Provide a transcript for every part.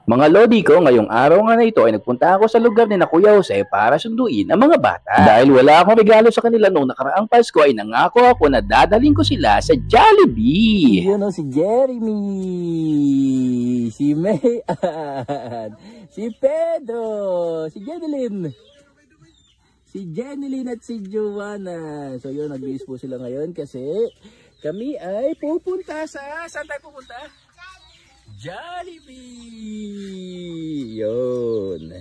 Mga lodi ko, ngayong araw nga na ito ay nagpunta ako sa lugar ni na Kuya Jose para sunduin ang mga bata. Dahil wala akong regalo sa kanila noong nakaraang Pasko ay nangako ako na dadaling ko sila sa Jollibee. Yun o, si Jeremy, si Mayan, si Pedro, si Jeneline, at si Joanna. So yun, nag-iis po sila ngayon kasi kami ay pupunta sa... Saan tayo pupunta? Jollibee! Yun.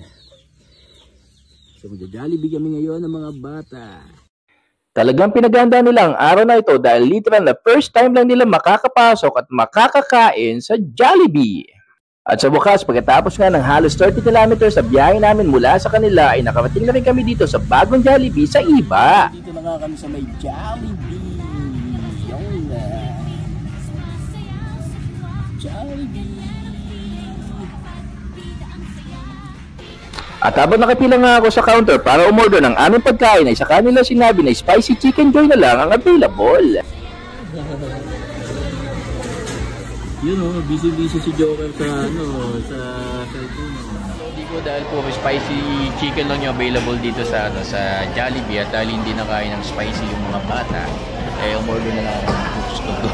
So magja-Jollibee kami ngayon ng mga bata. Talagang pinaganda nila ang araw na ito dahil literal na first time lang nila makakapasok at makakakain sa Jollibee. At sa wakas, pagkatapos nga ng halos 30 kilometers sa biyahe namin mula sa kanila ay nakarating na rin kami dito sa bagong Jollibee sa Iba. Dito na nga kami sa may Jollibee. Yun na. Jollibee. At habang nakapila nga ako sa counter para umorder ng aming pagkain ay sa kanila sinabi na spicy chicken joy na lang ang available. Yun o, busy-busy si Joker sa cellphone. Hindi ko dahil po spicy chicken lang yung available dito sa Jollibee at dahil hindi nakain ng spicy yung mga bata, eh umorder na lang ako ng gusto ko.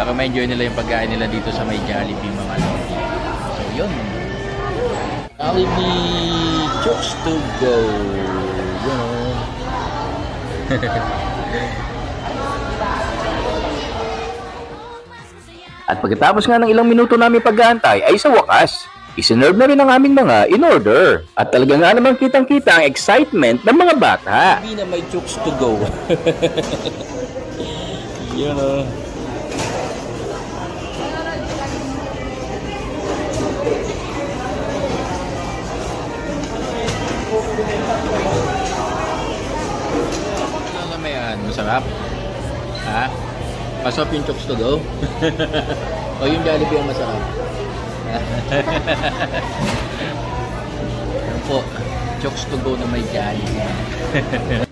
Para ma-enjoy nila yung pagkain nila dito sa may Jollibee mga lodi. So yun. Jollibee Chooks to go. You know. At pagkatapos nga ng ilang minuto namin pag-aantay ay sa wakas, isinerve na rin ang aming mga in-order. At talaga nga naman kitang-kita ang excitement ng mga bata. Hindi na may Chooks to go. You know. Ano yan? Masarap? Ha? Masarap yung Chooks to go? O yung Jollibee ang masarap? Ano po? Chooks to go na may Jollibee.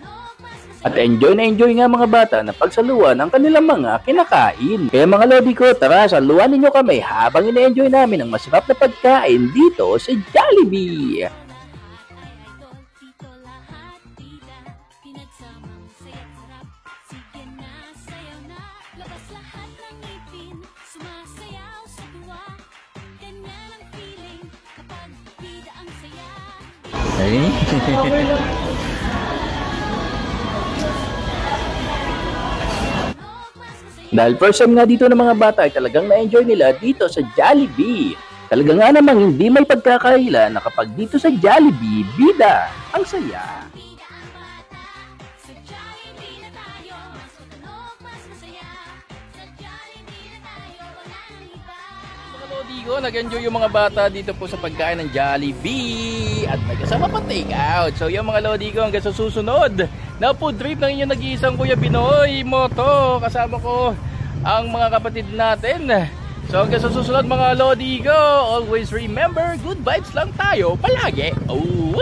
At enjoy na enjoy nga mga bata na pagsaluan ang kanilang mga kinakain. Kaya mga lodi ko, tara saluan ninyo kami habang ina-enjoy namin ang masarap na pagkain dito sa Jollibee. Ay? Dahil first time nga dito ng mga bata ay talagang na-enjoy nila dito sa Jollibee. Talaga nga namang hindi may pagkakaila na kapag dito sa Jollibee, bida ang saya. Nag-enjoy yung mga bata dito po sa pagkain ng Jollibee at may kasama pa take out. So yung mga lodi ko hanggang sa susunod na food trip ng inyong nag-iisang Kuya Binoy Moto, kasama ko ang mga kapatid natin. So hanggang sa susunod mga lodi ko, always remember, good vibes lang tayo palagi. Oh,